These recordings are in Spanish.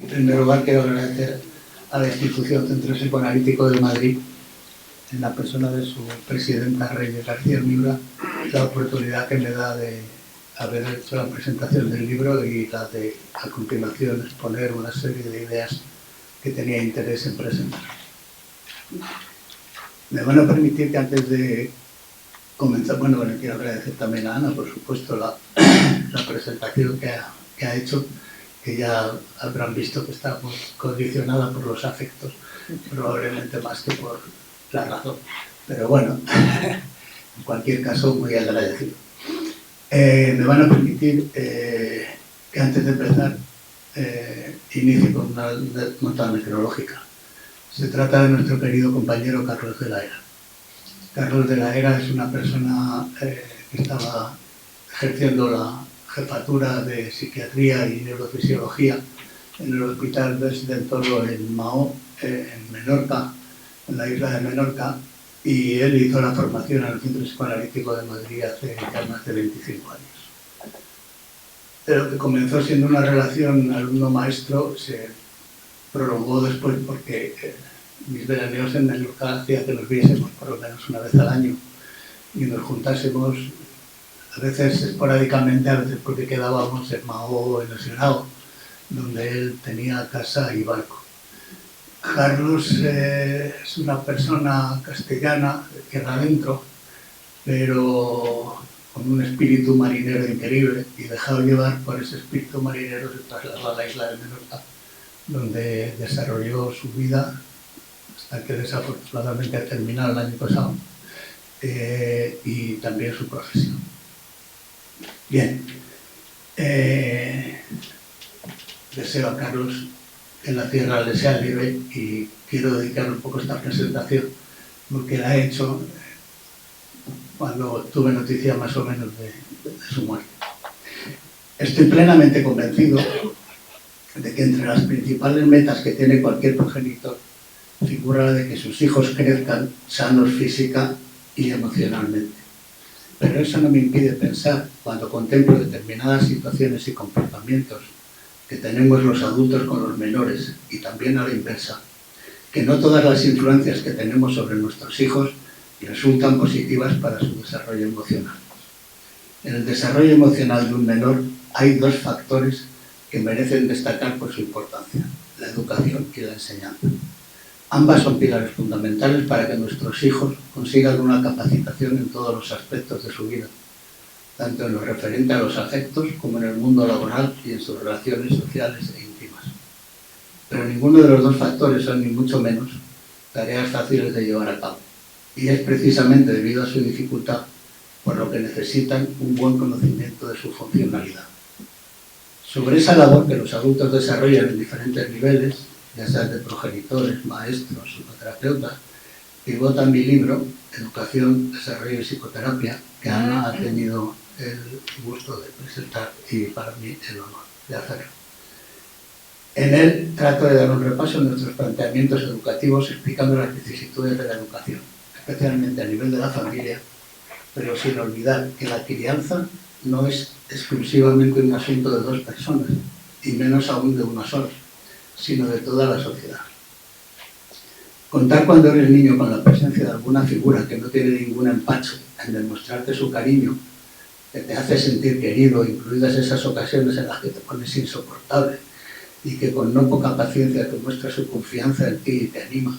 En primer lugar, quiero agradecer a la institución Centro Psicoanalítico de Madrid, en la persona de su presidenta Reyes García Miura, la oportunidad que me da de haber hecho la presentación del libro y la de, a continuación, exponer una serie de ideas que tenía interés en presentar. Me van a permitir que antes de comenzar, bueno, quiero agradecer también a Ana, por supuesto, la presentación que ha hecho, que ya habrán visto que está condicionada por los afectos, probablemente más que por la razón. Pero bueno, en cualquier caso, muy agradecido. Me van a permitir que antes de empezar inicie con una nota meteorológica. Se trata de nuestro querido compañero Carlos de la Era. Carlos de la Era es una persona que estaba ejerciendo la jefatura de psiquiatría y neurofisiología en el Hospital del Toro en Mahó, en Menorca, en la isla de Menorca, y él hizo la formación en el Centro Psicoanalítico de Madrid hace ya más de 25 años. Lo que comenzó siendo una relación alumno-maestro se prolongó después porque mis veraneos en Menorca hacía que nos viésemos por lo menos una vez al año y nos juntásemos, a veces esporádicamente, a veces porque quedábamos en Mahó, en el Senado, donde él tenía casa y barco. Carlos es una persona castellana, de tierra adentro, pero con un espíritu marinero increíble, y dejado llevar por ese espíritu marinero se trasladó a la isla de Menorca, donde desarrolló su vida hasta que desafortunadamente ha terminado el año pasado, y también su profesión. Bien, deseo a Carlos que la tierra le sea libre y quiero dedicar un poco esta presentación porque la he hecho cuando tuve noticia más o menos de su muerte. Estoy plenamente convencido de que entre las principales metas que tiene cualquier progenitor figura la de que sus hijos crezcan sanos física y emocionalmente. Pero eso no me impide pensar, cuando contemplo determinadas situaciones y comportamientos que tenemos los adultos con los menores, y también a la inversa, que no todas las influencias que tenemos sobre nuestros hijos resultan positivas para su desarrollo emocional. En el desarrollo emocional de un menor hay dos factores que merecen destacar por su importancia: la educación y la enseñanza. Ambas son pilares fundamentales para que nuestros hijos consigan una capacitación en todos los aspectos de su vida, tanto en lo referente a los afectos como en el mundo laboral y en sus relaciones sociales e íntimas. Pero ninguno de los dos factores son, ni mucho menos, tareas fáciles de llevar a cabo, y es precisamente debido a su dificultad por lo que necesitan un buen conocimiento de su funcionalidad. Sobre esa labor que los adultos desarrollan en diferentes niveles, ya sean de progenitores, maestros, psicoterapeutas, pivota mi libro Educación, Desarrollo y Psicoterapia, que Ana ha tenido el gusto de presentar y para mí el honor de hacerlo. En él trato de dar un repaso en nuestros planteamientos educativos explicando las vicisitudes de la educación, especialmente a nivel de la familia, pero sin olvidar que la crianza no es exclusivamente un asunto de dos personas, y menos aún de una sola, sino de toda la sociedad. Contar cuando eres niño con la presencia de alguna figura que no tiene ningún empacho en demostrarte su cariño, que te hace sentir querido, incluidas esas ocasiones en las que te pones insoportable y que con no poca paciencia te muestra su confianza en ti y te anima,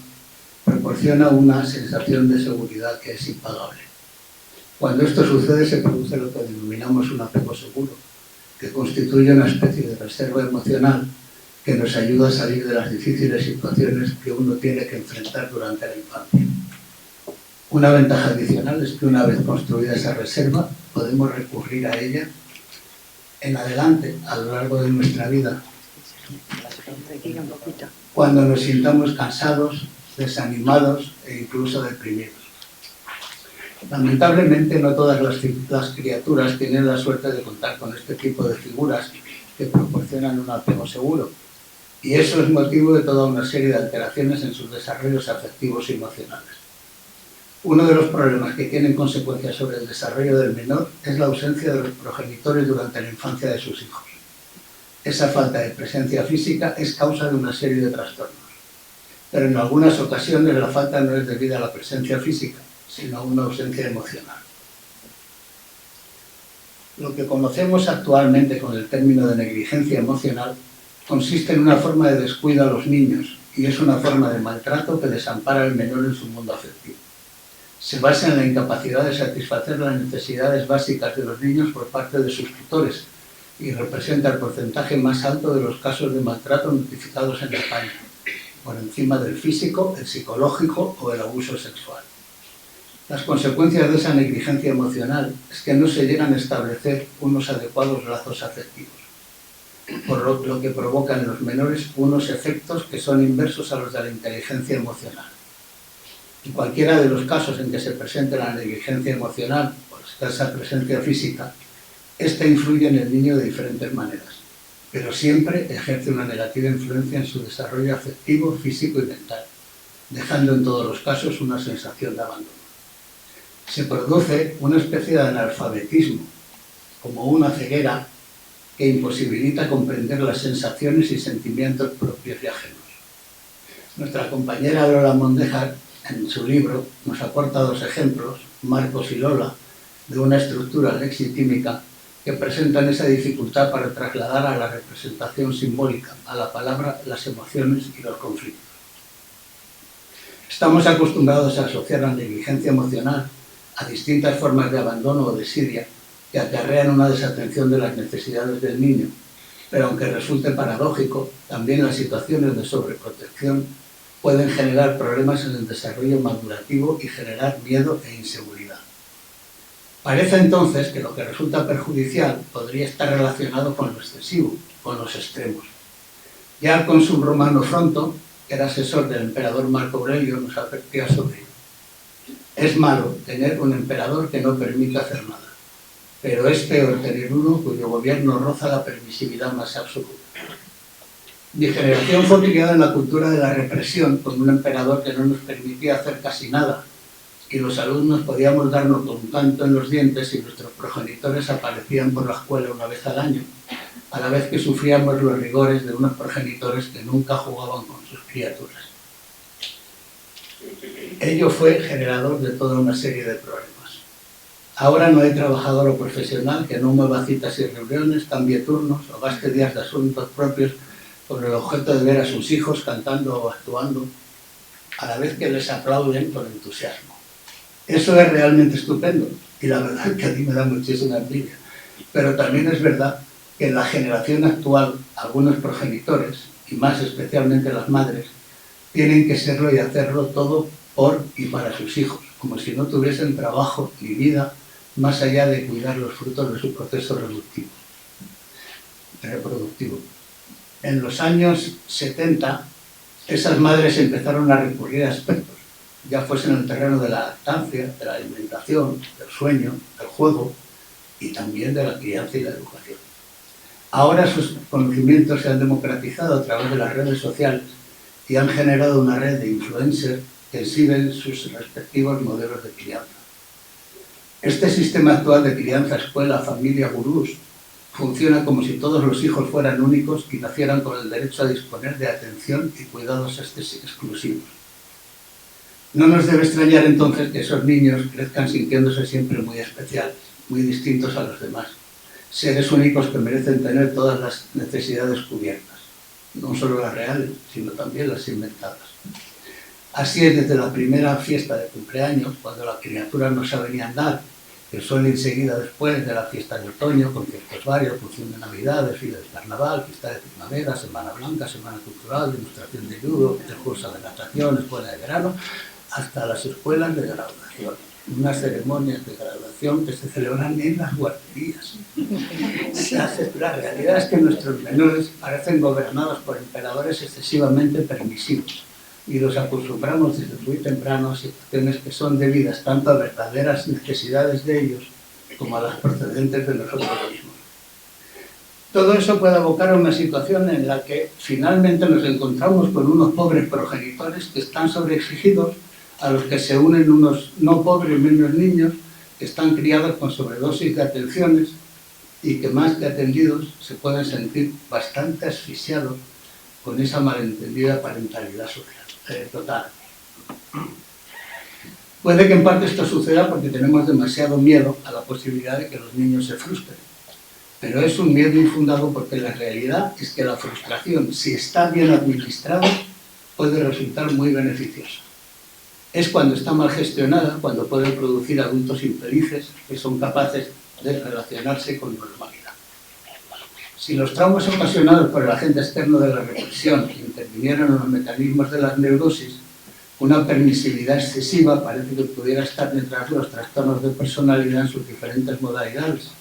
proporciona una sensación de seguridad que es impagable. Cuando esto sucede se produce lo que denominamos un apego seguro, que constituye una especie de reserva emocional que nos ayuda a salir de las difíciles situaciones que uno tiene que enfrentar durante la infancia. Una ventaja adicional es que una vez construida esa reserva, podemos recurrir a ella en adelante, a lo largo de nuestra vida, cuando nos sintamos cansados, desanimados e incluso deprimidos. Lamentablemente, no todas las criaturas tienen la suerte de contar con este tipo de figuras que proporcionan un apego seguro, y eso es motivo de toda una serie de alteraciones en sus desarrollos afectivos y emocionales. Uno de los problemas que tienen consecuencias sobre el desarrollo del menor es la ausencia de los progenitores durante la infancia de sus hijos. Esa falta de presencia física es causa de una serie de trastornos. Pero en algunas ocasiones la falta no es debida a la presencia física, sino a una ausencia emocional. Lo que conocemos actualmente con el término de negligencia emocional consiste en una forma de descuido a los niños y es una forma de maltrato que desampara al menor en su mundo afectivo. Se basa en la incapacidad de satisfacer las necesidades básicas de los niños por parte de sus tutores y representa el porcentaje más alto de los casos de maltrato notificados en España, por encima del físico, el psicológico o el abuso sexual. Las consecuencias de esa negligencia emocional es que no se llegan a establecer unos adecuados lazos afectivos, por lo que provoca en los menores unos efectos que son inversos a los de la inteligencia emocional. En cualquiera de los casos en que se presente la negligencia emocional o escasa presencia física, esta influye en el niño de diferentes maneras, pero siempre ejerce una negativa influencia en su desarrollo afectivo, físico y mental, dejando en todos los casos una sensación de abandono. Se produce una especie de analfabetismo, como una ceguera que imposibilita comprender las sensaciones y sentimientos propios y ajenos. Nuestra compañera Lola Mondejar, en su libro, nos aporta dos ejemplos, Marcos y Lola, de una estructura lexitímica que presentan esa dificultad para trasladar a la representación simbólica, a la palabra, las emociones y los conflictos. Estamos acostumbrados a asociar la negligencia emocional a distintas formas de abandono o desidia que acarrean una desatención de las necesidades del niño, pero aunque resulte paradójico, también las situaciones de sobreprotección pueden generar problemas en el desarrollo madurativo y generar miedo e inseguridad. Parece entonces que lo que resulta perjudicial podría estar relacionado con lo excesivo, con los extremos. Ya el cónsul romano Fronto, que era asesor del emperador Marco Aurelio, nos advertía sobre ello. Es malo tener un emperador que no permite hacer nada, pero es peor tener uno cuyo gobierno roza la permisividad más absoluta. Mi generación fue criada en la cultura de la represión con un emperador que no nos permitía hacer casi nada y los alumnos podíamos darnos con un canto en los dientes y nuestros progenitores aparecían por la escuela una vez al año, a la vez que sufríamos los rigores de unos progenitores que nunca jugaban con sus criaturas. Ello fue generador de toda una serie de problemas. Ahora no hay trabajador o profesional que no mueva citas y reuniones, cambie turnos o gaste días de asuntos propios con el objeto de ver a sus hijos cantando o actuando, a la vez que les aplauden con entusiasmo. Eso es realmente estupendo y la verdad es que a mí me da muchísima envidia. Pero también es verdad que en la generación actual algunos progenitores, y más especialmente las madres, tienen que serlo y hacerlo todo por y para sus hijos, como si no tuviesen trabajo ni vida más allá de cuidar los frutos de su proceso reproductivo. En los años 70, esas madres empezaron a recurrir a expertos, ya fuese en el terreno de la lactancia, de la alimentación, del sueño, del juego y también de la crianza y la educación. Ahora sus conocimientos se han democratizado a través de las redes sociales y han generado una red de influencers que exhiben sus respectivos modelos de crianza. Este sistema actual de crianza, escuela, familia, gurús, funciona como si todos los hijos fueran únicos y nacieran con el derecho a disponer de atención y cuidados exclusivos. No nos debe extrañar entonces que esos niños crezcan sintiéndose siempre muy especiales, muy distintos a los demás, seres únicos que merecen tener todas las necesidades cubiertas, no solo las reales, sino también las inventadas. Así es desde la primera fiesta de cumpleaños, cuando la criatura no sabe ni andar, que suele enseguida después de la fiesta de otoño, conciertos varios, función de Navidad, desfile de carnaval, fiesta de primavera, semana blanca, semana cultural, demostración de judo, de curso de natación, escuela de verano, hasta las escuelas de graduación. Unas ceremonias de graduación que se celebran en las guarderías. La realidad es que nuestros menores parecen gobernados por emperadores excesivamente permisivos y los acostumbramos desde muy temprano a situaciones que son debidas tanto a verdaderas necesidades de ellos como a las procedentes de nosotros mismos. Todo eso puede abocar a una situación en la que finalmente nos encontramos con unos pobres progenitores que están sobreexigidos, a los que se unen unos no pobres menos niños que están criados con sobredosis de atenciones y que más que atendidos se pueden sentir bastante asfixiados con esa malentendida parentalidad social, total. Puede que en parte esto suceda porque tenemos demasiado miedo a la posibilidad de que los niños se frustren, pero es un miedo infundado porque la realidad es que la frustración, si está bien administrada, puede resultar muy beneficiosa. Es cuando está mal gestionada, cuando puede producir adultos infelices que son capaces de relacionarse con normalidad. Si los traumas ocasionados por el agente externo de la represión intervinieran en los mecanismos de las neurosis, una permisividad excesiva parece que pudiera estar detrás de los trastornos de personalidad en sus diferentes modalidades,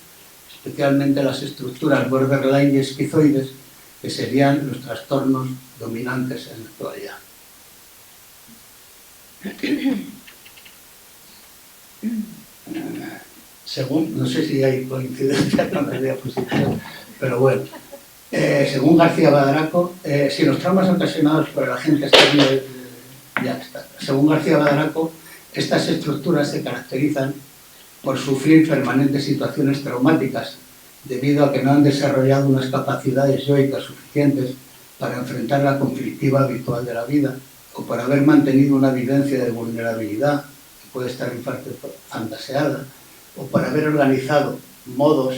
especialmente las estructuras borderline y esquizoides, que serían los trastornos dominantes en la actualidad. Según, no sé si hay coincidencia con la diapositiva, pero bueno, según García Badaraco, si los traumas ocasionados por el agente externo, según García Badaraco, estas estructuras se caracterizan por sufrir permanentes situaciones traumáticas debido a que no han desarrollado unas capacidades yoicas suficientes para enfrentar la conflictiva habitual de la vida, o por haber mantenido una vivencia de vulnerabilidad, que puede estar en parte fantaseada, o por haber organizado modos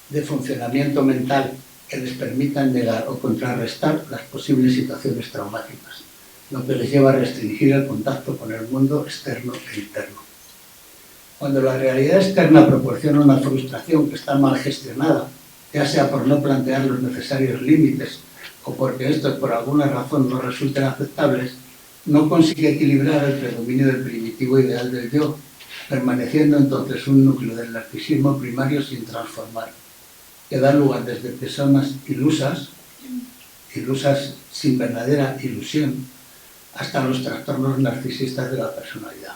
de funcionamiento mental que les permitan negar o contrarrestar las posibles situaciones traumáticas, lo que les lleva a restringir el contacto con el mundo externo e interno. Cuando la realidad externa proporciona una frustración que está mal gestionada, ya sea por no plantear los necesarios límites o porque estos por alguna razón no resulten aceptables, no consigue equilibrar el predominio del primitivo ideal del yo, permaneciendo entonces un núcleo del narcisismo primario sin transformar, que da lugar desde personas ilusas sin verdadera ilusión, hasta los trastornos narcisistas de la personalidad.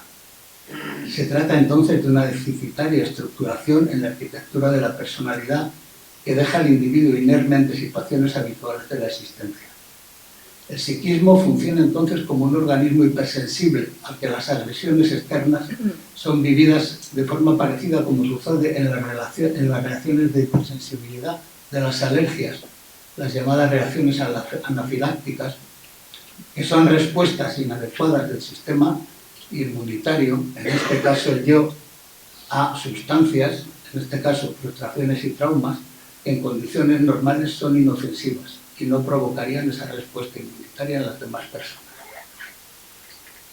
Se trata entonces de una deficitaria estructuración en la arquitectura de la personalidad que deja al individuo inerme en situaciones habituales de la existencia. El psiquismo funciona entonces como un organismo hipersensible al que las agresiones externas son vividas de forma parecida como sucede en las reacciones de hipersensibilidad de las alergias, las llamadas reacciones anafilácticas, que son respuestas inadecuadas del sistema inmunitario, en este caso el yo, a sustancias, en este caso frustraciones y traumas, que en condiciones normales son inofensivas y no provocarían esa respuesta inmunitaria en las demás personas.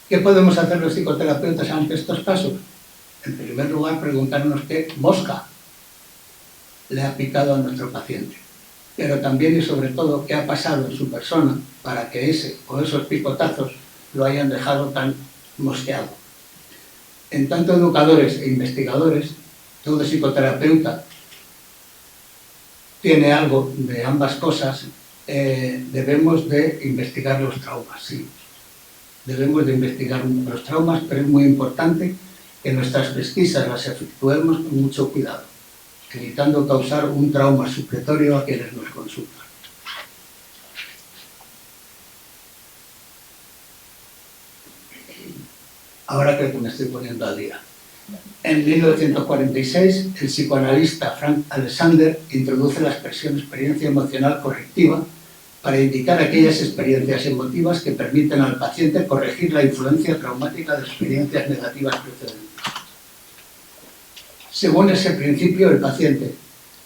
¿Qué podemos hacer los psicoterapeutas ante estos casos? En primer lugar, preguntarnos qué mosca le ha picado a nuestro paciente, pero también y sobre todo qué ha pasado en su persona para que ese o esos picotazos lo hayan dejado tan mosqueado. En tanto educadores e investigadores, todo psicoterapeuta tiene algo de ambas cosas. Debemos de investigar los traumas, sí. Debemos de investigar los traumas, pero es muy importante que nuestras pesquisas las efectuemos con mucho cuidado, evitando causar un trauma supletorio a quienes nos consultan. Ahora creo que me estoy poniendo al día. En 1946, el psicoanalista Frank Alexander introduce la expresión experiencia emocional correctiva para indicar aquellas experiencias emotivas que permiten al paciente corregir la influencia traumática de experiencias negativas precedentes. Según ese principio, el paciente,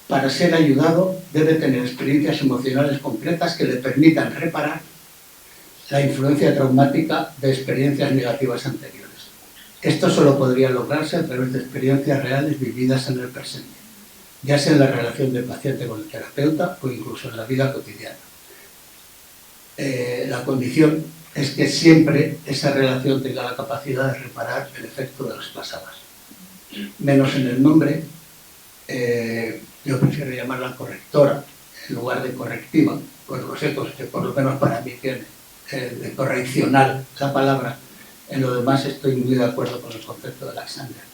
para ser ayudado, debe tener experiencias emocionales concretas que le permitan reparar la influencia traumática de experiencias negativas anteriores. Esto solo podría lograrse a través de experiencias reales vividas en el presente, ya sea en la relación del paciente con el terapeuta o incluso en la vida cotidiana. La condición es que siempre esa relación tenga la capacidad de reparar el efecto de las pasadas. Menos en el nombre, yo prefiero llamarla correctora en lugar de correctiva, con los ecos que por lo menos para mí tiene, de correccionar la palabra. En lo demás estoy muy de acuerdo con el concepto de Alexander.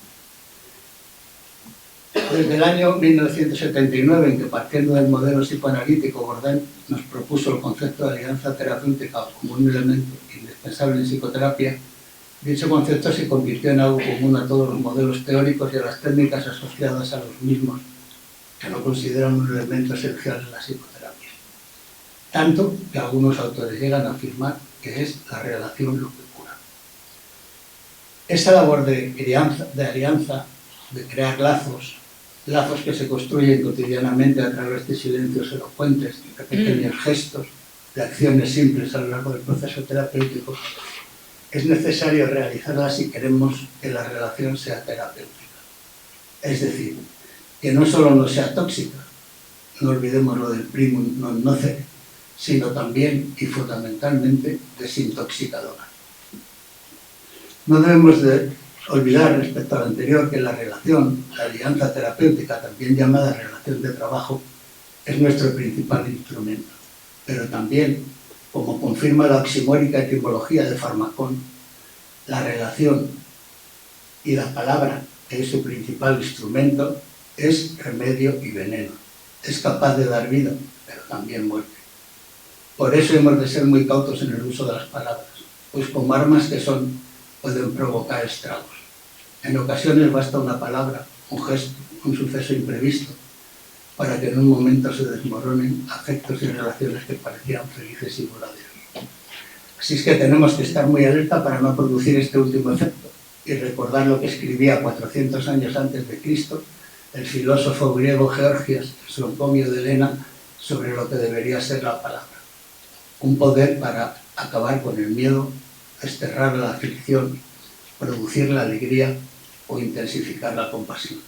Desde el año 1979, en que partiendo del modelo psicoanalítico, Bourdain nos propuso el concepto de alianza terapéutica como un elemento indispensable en psicoterapia, Dicho concepto se convirtió en algo común a todos los modelos teóricos y a las técnicas asociadas a los mismos, que no consideran un elemento esencial en la psicoterapia. Tanto que algunos autores llegan a afirmar que es la relación lo que cura. Esta labor de alianza, de crear lazos que se construyen cotidianamente a través de silencios elocuentes, de pequeños gestos, de acciones simples a lo largo del proceso terapéutico, es necesario realizarla si queremos que la relación sea terapéutica. Es decir, que no solo no sea tóxica, no olvidemos lo del primum non nocere, sino también y fundamentalmente desintoxicadora. No debemos de olvidar respecto al anterior que la relación, la alianza terapéutica, también llamada relación de trabajo, es nuestro principal instrumento, pero también, como confirma la oximórica etimología de Farmacón, la relación y la palabra, que es su principal instrumento, es remedio y veneno. Es capaz de dar vida, pero también muerte. Por eso hemos de ser muy cautos en el uso de las palabras, pues como armas que son, pueden provocar estragos. En ocasiones basta una palabra, un gesto, un suceso imprevisto, para que en un momento se desmoronen afectos y relaciones que parecían felices y duraderos. Así es que tenemos que estar muy alerta para no producir este último efecto y recordar lo que escribía 400 años antes de Cristo el filósofo griego Georgias en su encomio de Helena sobre lo que debería ser la palabra. Un poder para acabar con el miedo, desterrar la aflicción, producir la alegría o intensificar la compasión.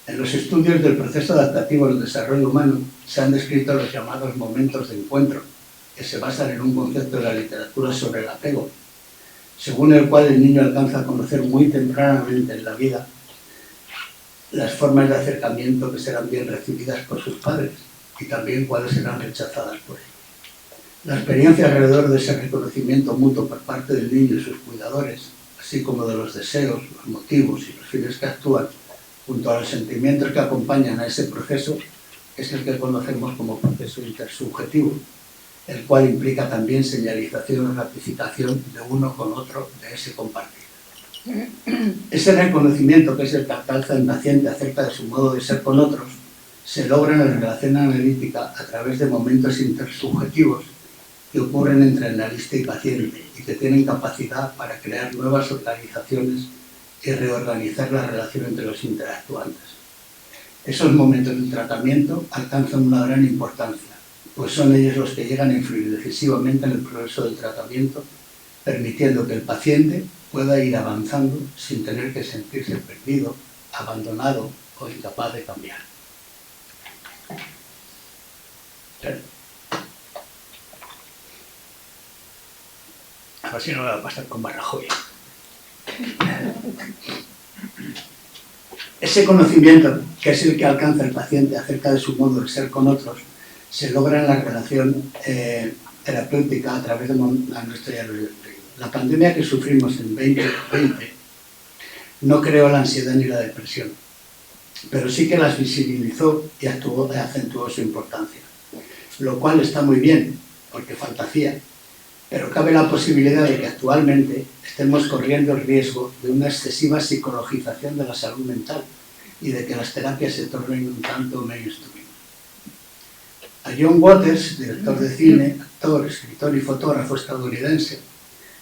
En los estudios del proceso adaptativo del desarrollo humano se han descrito los llamados momentos de encuentro, que se basan en un concepto de la literatura sobre el apego, según el cual el niño alcanza a conocer muy tempranamente en la vida las formas de acercamiento que serán bien recibidas por sus padres y también cuáles serán rechazadas por ellos. La experiencia alrededor de ese reconocimiento mutuo por parte del niño y sus cuidadores, así como de los deseos, los motivos y los fines que actúan, junto a los sentimientos que acompañan a ese proceso, es el que conocemos como proceso intersubjetivo, el cual implica también señalización o ratificación de uno con otro de ese compartir. Ese reconocimiento, que es el que alcanza el paciente acerca de su modo de ser con otros, se logra en la relación analítica a través de momentos intersubjetivos que ocurren entre analista y paciente y que tienen capacidad para crear nuevas organizaciones y reorganizar la relación entre los interactuantes. Esos momentos de tratamiento alcanzan una gran importancia, pues son ellos los que llegan a influir decisivamente en el proceso del tratamiento, permitiendo que el paciente pueda ir avanzando sin tener que sentirse perdido, abandonado o incapaz de cambiar. A ver si no me va a pasar con Rajoy. Ese conocimiento, que es el que alcanza el paciente acerca de su modo de ser con otros, se logra en la relación terapéutica a través de la pandemia que sufrimos en 2020 no creó la ansiedad ni la depresión, pero sí que las visibilizó y acentuó su importancia, lo cual está muy bien, porque fantasía, pero cabe la posibilidad de que actualmente estemos corriendo el riesgo de una excesiva psicologización de la salud mental y de que las terapias se tornen un tanto mainstream. A John Waters, director de cine, actor, escritor y fotógrafo estadounidense,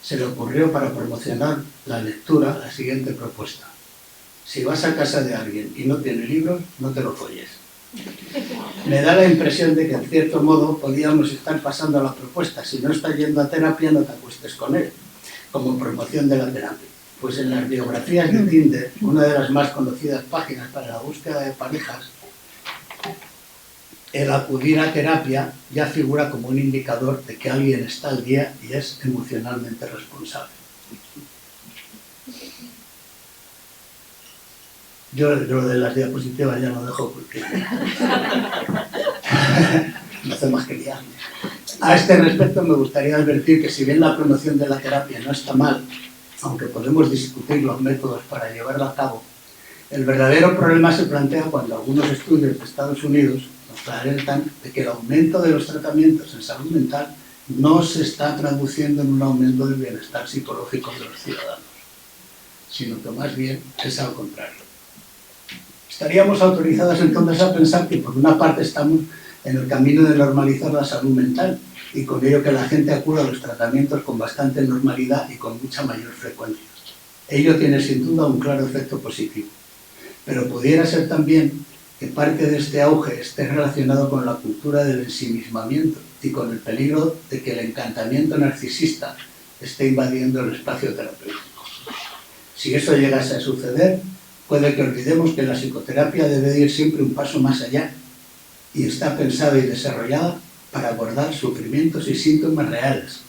se le ocurrió para promocionar la lectura la siguiente propuesta: si vas a casa de alguien y no tiene libros, no te lo folles. Me da la impresión de que en cierto modo podíamos estar pasando a la propuesta: si no estás yendo a terapia, no te acuestes con él, como promoción de la terapia. Pues en las biografías de Tinder, una de las más conocidas páginas para la búsqueda de parejas, el acudir a terapia ya figura como un indicador de que alguien está al día y es emocionalmente responsable. Yo lo de las diapositivas ya lo dejo porque no hace más que liarme. A este respecto me gustaría advertir que si bien la promoción de la terapia no está mal, aunque podemos discutir los métodos para llevarla a cabo, el verdadero problema se plantea cuando algunos estudios de Estados Unidos nos alertan de que el aumento de los tratamientos en salud mental no se está traduciendo en un aumento del bienestar psicológico de los ciudadanos, sino que más bien es al contrario. Estaríamos autorizados entonces a pensar que por una parte estamos en el camino de normalizar la salud mental y con ello que la gente acuda a los tratamientos con bastante normalidad y con mucha mayor frecuencia. Ello tiene sin duda un claro efecto positivo, pero pudiera ser también que parte de este auge esté relacionado con la cultura del ensimismamiento y con el peligro de que el encantamiento narcisista esté invadiendo el espacio terapéutico. Si eso llegase a suceder, puede que olvidemos que la psicoterapia debe ir siempre un paso más allá y está pensada y desarrollada para abordar sufrimientos y síntomas reales,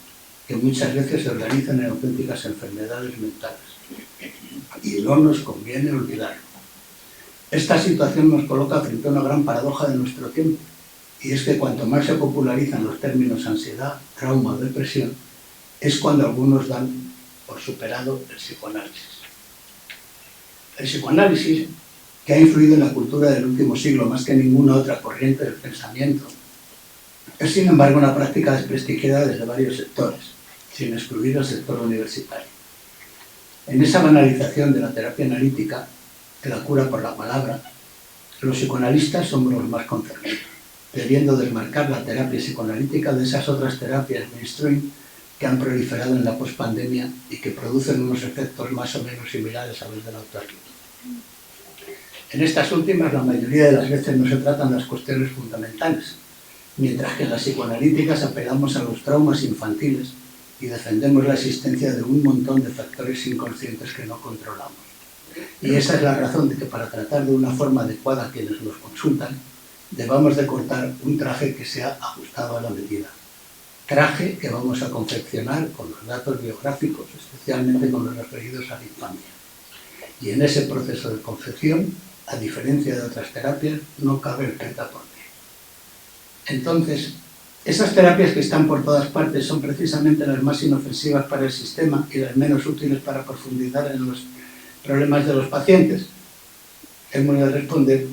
que muchas veces se organizan en auténticas enfermedades mentales. Y no nos conviene olvidarlo. Esta situación nos coloca frente a una gran paradoja de nuestro tiempo, y es que cuanto más se popularizan los términos ansiedad, trauma o depresión, es cuando algunos dan por superado el psicoanálisis. El psicoanálisis, que ha influido en la cultura del último siglo más que ninguna otra corriente del pensamiento, es sin embargo una práctica desprestigiada desde varios sectores, sin excluir el sector universitario. En esa banalización de la terapia analítica, de la cura por la palabra, los psicoanalistas somos los más concernidos, debiendo desmarcar la terapia psicoanalítica de esas otras terapias mainstream que han proliferado en la pospandemia y que producen unos efectos más o menos similares a los de la autoayuda. En estas últimas, la mayoría de las veces no se tratan las cuestiones fundamentales, mientras que en las psicoanalíticas apelamos a los traumas infantiles y defendemos la existencia de un montón de factores inconscientes que no controlamos. Y esa es la razón de que para tratar de una forma adecuada a quienes nos consultan, debamos de cortar un traje que sea ajustado a la medida. Traje que vamos a confeccionar con los datos biográficos, especialmente con los referidos a la infancia. Y en ese proceso de confección, a diferencia de otras terapias, no cabe el prêt-à-porter. Entonces, esas terapias que están por todas partes son precisamente las más inofensivas para el sistema y las menos útiles para profundizar en los problemas de los pacientes. Hemos de responder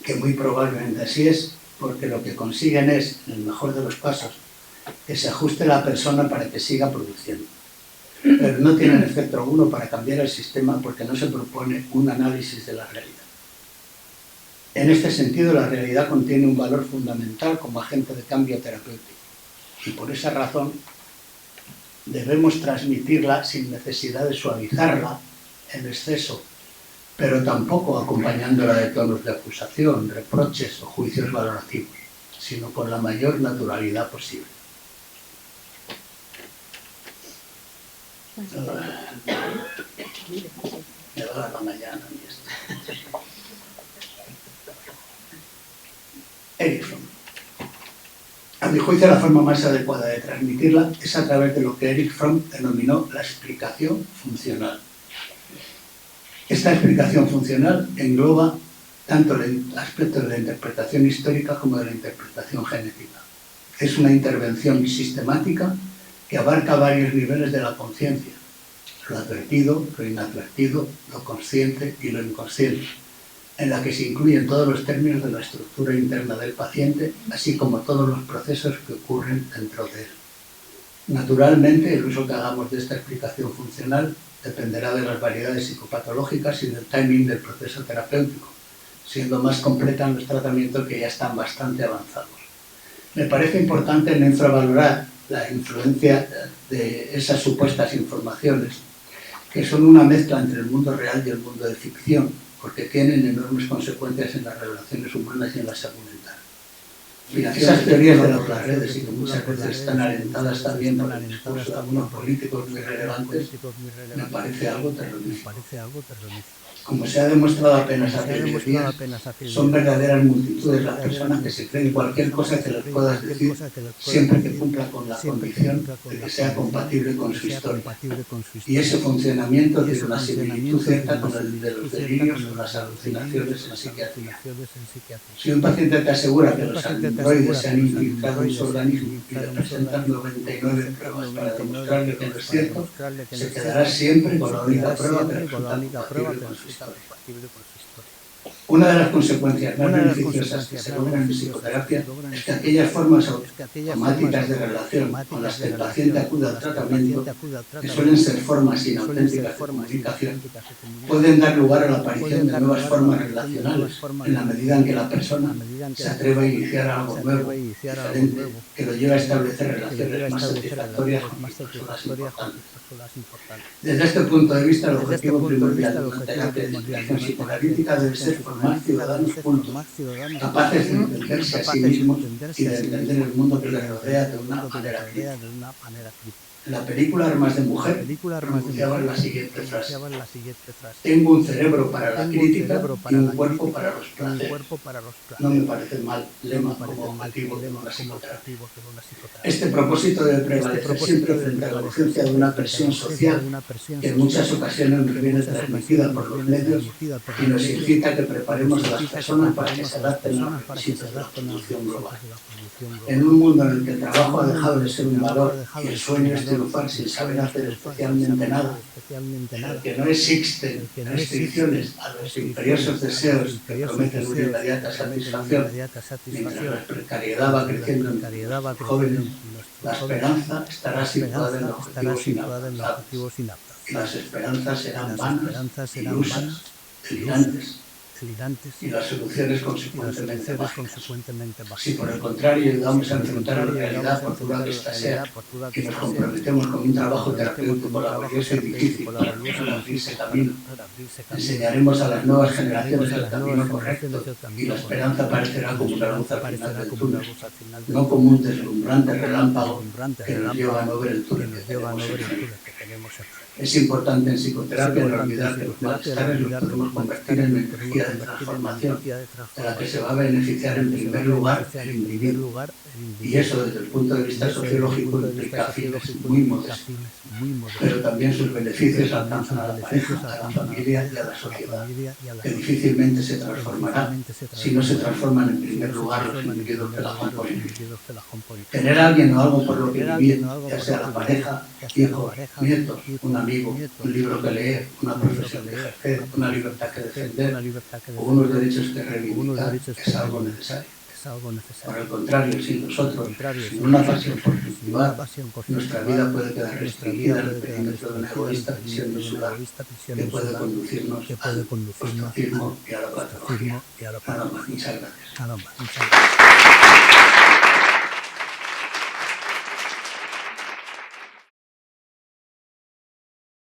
que muy probablemente así es, porque lo que consiguen es, en el mejor de los casos, que se ajuste la persona para que siga produciendo. Pero no tienen efecto alguno para cambiar el sistema porque no se propone un análisis de la realidad. En este sentido, la realidad contiene un valor fundamental como agente de cambio terapéutico y por esa razón debemos transmitirla sin necesidad de suavizarla en exceso, pero tampoco acompañándola de tonos de acusación, reproches o juicios valorativos, sino con la mayor naturalidad posible. Me va a dar la mañana a mí esto. Erich Fromm. A mi juicio, la forma más adecuada de transmitirla es a través de lo que Erich Fromm denominó la explicación funcional. Esta explicación funcional engloba tanto el aspecto de la interpretación histórica como de la interpretación genética. Es una intervención sistemática que abarca varios niveles de la conciencia: lo advertido, lo inadvertido, lo consciente y lo inconsciente, en la que se incluyen todos los términos de la estructura interna del paciente, así como todos los procesos que ocurren dentro de él. Naturalmente, el uso que hagamos de esta explicación funcional dependerá de las variedades psicopatológicas y del timing del proceso terapéutico, siendo más completa en los tratamientos que ya están bastante avanzados. Me parece importante no infravalorar la influencia de esas supuestas informaciones, que son una mezcla entre el mundo real y el mundo de ficción, porque tienen enormes consecuencias en las relaciones humanas y en la salud mental. Mira, esas teorías de las redes y que muchas veces están alentadas también por el discurso de algunos políticos muy relevantes, me parece algo terrorífico. Como se ha demostrado apenas hace 10 días, son verdaderas multitudes las personas que se creen cualquier cosa que les puedas decir, siempre que cumpla con la condición de que sea compatible con su historia. Y ese funcionamiento tiene una similitud cierta con el de los delirios o las alucinaciones en psiquiatría. Si un paciente te asegura que los androides se han infiltrado en su organismo y le presentas 99 pruebas para demostrarle que no es cierto, se quedará siempre con la única prueba que resulta compatible con su historia. Una de las consecuencias más beneficiosas que se logran en psicoterapia es que aquellas formas automáticas de relación con las que el paciente acude al tratamiento, que suelen ser formas inauténticas de comunicación, pueden dar lugar a la aparición de nuevas formas relacionales en la medida en que la persona se atreva a iniciar algo nuevo, diferente, que lo lleva a establecer relaciones más satisfactorias con las personas importantes. Desde este punto de vista, el objetivo primordial de una terapia de intervención psicoanalítica debe ser formar ciudadanos juntos, capaces de entenderse a sí mismos y de entender el mundo que les rodea de una manera crítica. En la película Armas de Mujer pronunciaban la siguiente frase: tengo un cerebro para la crítica y un cuerpo para los placeres. No me parece mal lema como objetivo de una psicoterapia. Este propósito debe prevalecer siempre frente a la urgencia de una presión social que en muchas ocasiones nos viene transmitida por los medios y nos incita a que preparemos a las personas para que se adapten a los requisitos de la producción global. En un mundo en el que el trabajo ha dejado de ser un valor y el sueño es triunfar sin saber hacer especialmente nada, en el que no existen restricciones a los imperiosos deseos que prometen una inmediata satisfacción, mientras la precariedad va creciendo en los jóvenes, la esperanza estará situada en objetivos inalcanzables, y las esperanzas serán vanas, ilusas, delirantes, y las soluciones consecuentemente mágicas. Si por el contrario ayudamos a enfrentar la realidad, por dura que ésta sea, y nos comprometemos con un trabajo terapéutico laborioso y difícil para abrirse camino, enseñaremos a las nuevas generaciones el camino correcto y la esperanza aparecerá como una luz al final del túnel, no como un deslumbrante relámpago que nos lleva a no ver el túnel que tenemos enfrente. Es importante en psicoterapia no olvidar que los malestares los podemos convertir en energía de transformación, de la que se va a beneficiar en primer lugar el individuo. Y eso, desde el punto de vista sociológico, implica fines muy modestos. Pero también sus beneficios alcanzan a la pareja, a la familia y a la sociedad, que difícilmente se transformará si no se transforman en primer lugar los individuos que la componen. Tener a alguien o algo por lo que vivir, ya sea la pareja, hijos, nietos, un amigo, un libro que leer, una profesión que ejercer, una libertad que defender o unos derechos que reivindicar, es algo necesario. Por el contrario, sin nosotros, sin una pasión por cultivar, nuestra vida puede quedar restringida en el perímetro de una egoísta visión insular que puede conducirnos al ostracismo y a la patología. Nada más, muchas gracias.